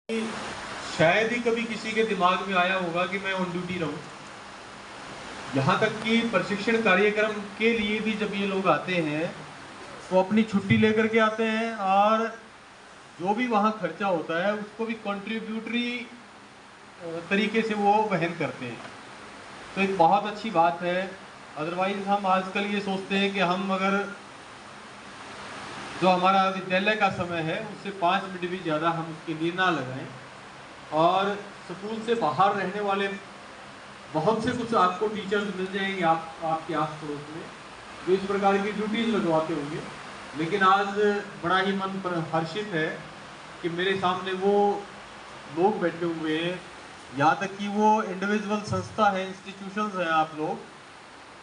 शायद ही कभी किसी के दिमाग में आया होगा कि मैं ऑन ड्यूटी रहूं। यहाँ तक कि प्रशिक्षण कार्यक्रम के लिए भी जब ये लोग आते हैं तो अपनी छुट्टी लेकर के आते हैं और जो भी वहाँ खर्चा होता है उसको भी कंट्रीब्यूटरी तरीके से वो वहन करते हैं। तो एक बहुत अच्छी बात है। अदरवाइज हम आजकल ये सोचते हैं कि हम अगर जो हमारा विद्यालय का समय है उससे 5 मिनट भी ज़्यादा हम उसके लिए ना लगाएं। और स्कूल से बाहर रहने वाले बहुत से कुछ आपको टीचर्स मिल जाएंगे आपके आस पड़ोस में जो इस प्रकार की ड्यूटीज लगवाते होंगे। लेकिन आज बड़ा ही मन पर हर्षित है कि मेरे सामने वो लोग बैठे हुए हैं, यहाँ तक कि वो इंडिविजुअल संस्था है, इंस्टीट्यूशंस हैं आप लोग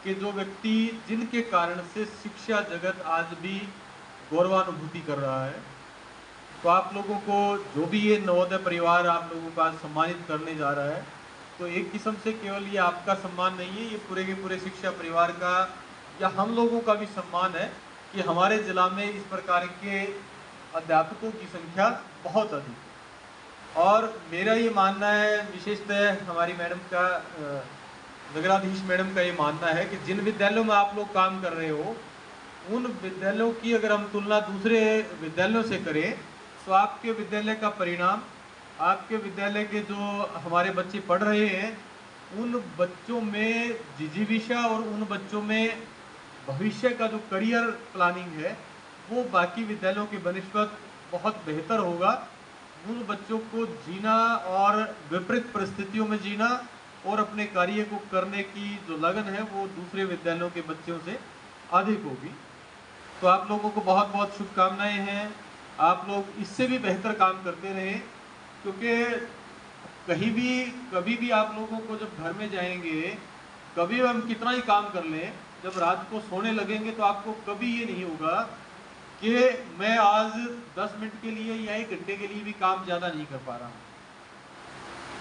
कि जो व्यक्ति जिनके कारण से शिक्षा जगत आज भी गौरवानुभूति कर रहा है। तो आप लोगों को जो भी ये नवोदय परिवार आप लोगों का सम्मानित करने जा रहा है, तो एक किस्म से केवल ये आपका सम्मान नहीं है, ये पूरे के पूरे शिक्षा परिवार का या हम लोगों का भी सम्मान है कि हमारे जिला में इस प्रकार के अध्यापकों की संख्या बहुत अधिक है। और मेरा ये मानना है, विशेषतः हमारी मैडम का नगराधीश मैडम का ये मानना है कि जिन विद्यालयों में आप लोग काम कर रहे हो उन विद्यालयों की अगर हम तुलना दूसरे विद्यालयों से करें तो आपके विद्यालय का परिणाम, आपके विद्यालय के जो हमारे बच्चे पढ़ रहे हैं उन बच्चों में जिजीविषा और उन बच्चों में भविष्य का जो करियर प्लानिंग है वो बाकी विद्यालयों के बनिस्बत बहुत बेहतर होगा। उन बच्चों को जीना और विपरीत परिस्थितियों में जीना और अपने कार्य को करने की जो लगन है वो दूसरे विद्यालयों के बच्चों से अधिक होगी। तो आप लोगों को बहुत बहुत शुभकामनाएं हैं। आप लोग इससे भी बेहतर काम करते रहें, क्योंकि कहीं भी कभी भी आप लोगों को जब घर में जाएंगे, कभी हम कितना ही काम कर लें, जब रात को सोने लगेंगे तो आपको कभी ये नहीं होगा कि मैं आज 10 मिनट के लिए या 1 घंटे के लिए भी काम ज़्यादा नहीं कर पा रहा हूँ।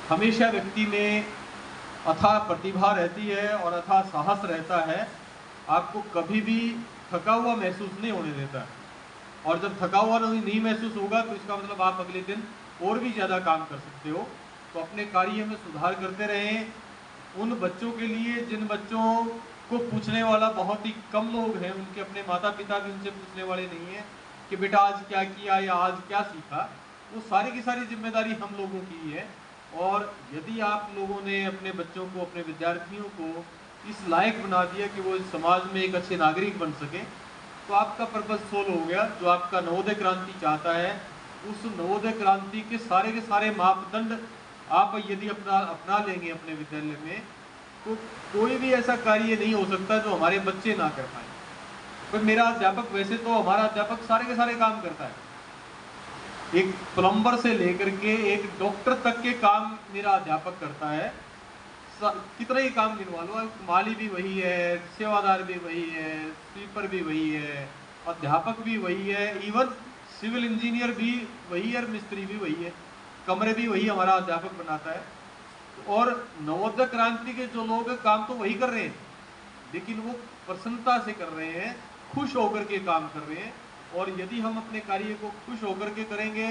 हमेशा व्यक्ति में अथाह प्रतिभा रहती है और अथाह साहस रहता है, आपको कभी भी थका हुआ महसूस नहीं होने देता। और जब थका हुआ नहीं महसूस होगा तो इसका मतलब आप अगले दिन और भी ज़्यादा काम कर सकते हो। तो अपने कार्य में सुधार करते रहें। उन बच्चों के लिए जिन बच्चों को पूछने वाला बहुत ही कम लोग हैं, उनके अपने माता पिता भी उनसे पूछने वाले नहीं हैं कि बेटा आज क्या किया या आज क्या सीखा, वो सारी की सारी जिम्मेदारी हम लोगों की ही है। और यदि आप लोगों ने अपने बच्चों को, अपने विद्यार्थियों को इस लायक बना दिया कि वो इस समाज में एक अच्छे नागरिक बन सके, तो आपका पर्पस सोल्व हो गया। जो आपका नवोदय क्रांति चाहता है, उस नवोदय क्रांति के सारे मापदंड आप यदि अपना लेंगे अपने विद्यालय में, तो कोई भी ऐसा कार्य नहीं हो सकता जो हमारे बच्चे ना कर पाए। पर मेरा अध्यापक, वैसे तो हमारा अध्यापक सारे के सारे काम करता है, एक प्लम्बर से लेकर के एक डॉक्टर तक के काम मेरा अध्यापक करता है। कितना ही काम गिनवा लो, माली भी वही है, सेवादार भी वही है, स्वीपर भी वही है, अध्यापक भी वही है, इवन सिविल इंजीनियर भी वही है, मिस्त्री भी वही है, कमरे भी वही हमारा अध्यापक बनाता है। और नवोदय क्रांति के जो लोग काम तो वही कर रहे हैं, लेकिन वो प्रसन्नता से कर रहे हैं, खुश होकर के काम कर रहे हैं। और यदि हम अपने कार्य को खुश होकर के करेंगे,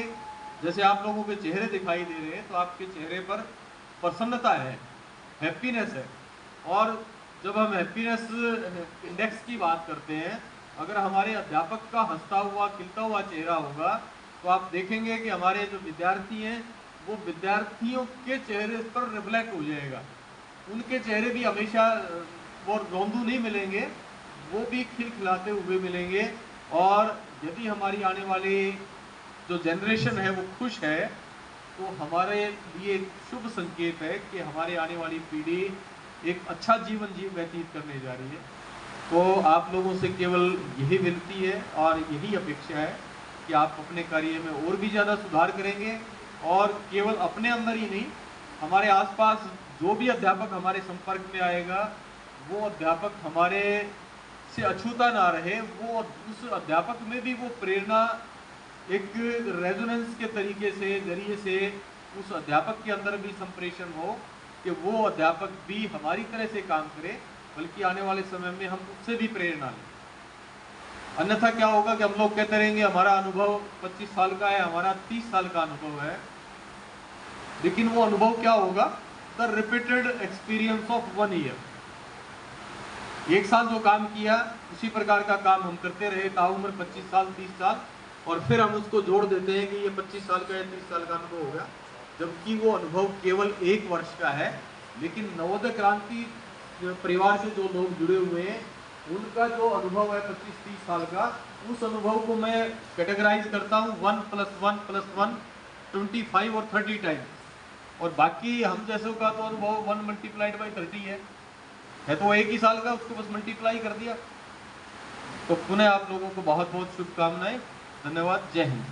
जैसे आप लोगों के चेहरे दिखाई दे रहे हैं, तो आपके चेहरे पर प्रसन्नता है, हैप्पीनेस है। और जब हम हैप्पीनेस इंडेक्स की बात करते हैं, अगर हमारे अध्यापक का हंसता हुआ खिलता हुआ चेहरा होगा तो आप देखेंगे कि हमारे जो विद्यार्थी हैं वो विद्यार्थियों के चेहरे पर रिफ्लेक्ट हो जाएगा। उनके चेहरे भी हमेशा वो रोंदू नहीं मिलेंगे, वो भी खिलखिलाते हुए मिलेंगे। और यदि हमारी आने वाली जो जनरेशन है वो खुश है, तो हमारे लिए एक शुभ संकेत है कि हमारी आने वाली पीढ़ी एक अच्छा जीवन व्यतीत करने जा रही है। तो आप लोगों से केवल यही विनती है और यही अपेक्षा है कि आप अपने कार्य में और भी ज़्यादा सुधार करेंगे। और केवल अपने अंदर ही नहीं, हमारे आसपास जो भी अध्यापक हमारे संपर्क में आएगा, वो अध्यापक हमारे से अछूता ना रहे, वो उस अध्यापक में भी वो प्रेरणा एक रेजोनेंस के तरीके से, जरिए से उस अध्यापक के अंदर भी संप्रेषण हो कि वो अध्यापक भी हमारी तरह से काम करे, बल्कि आने वाले समय में हम उससे भी प्रेरणा लें। अन्यथा क्या होगा कि हम लोग कहते रहेंगे हमारा अनुभव 25 साल का है, हमारा 30 साल का अनुभव है, लेकिन वो अनुभव क्या होगा? The repeated experience of 1 year. 1 साल जो काम किया उसी प्रकार का काम हम करते रहे, ताउम्र 25 साल 30 साल, और फिर हम उसको जोड़ देते हैं कि ये 25 साल का या 30 साल का अनुभव होगा, जबकि वो अनुभव केवल 1 वर्ष का है। लेकिन नवोदय क्रांति परिवार से जो लोग जुड़े हुए हैं उनका जो अनुभव है 25-30 साल का, उस अनुभव को मैं कैटेगराइज करता हूँ 1 + 1 + 1 25 और 30 टाइम्स। और बाकी हम जैसों का तो अनुभव 1 × 30 है तो 1 ही साल का, उसको बस मल्टीप्लाई कर दिया। तो पुनः आप लोगों को बहुत बहुत शुभकामनाएं। धन्यवाद। जय हिंद।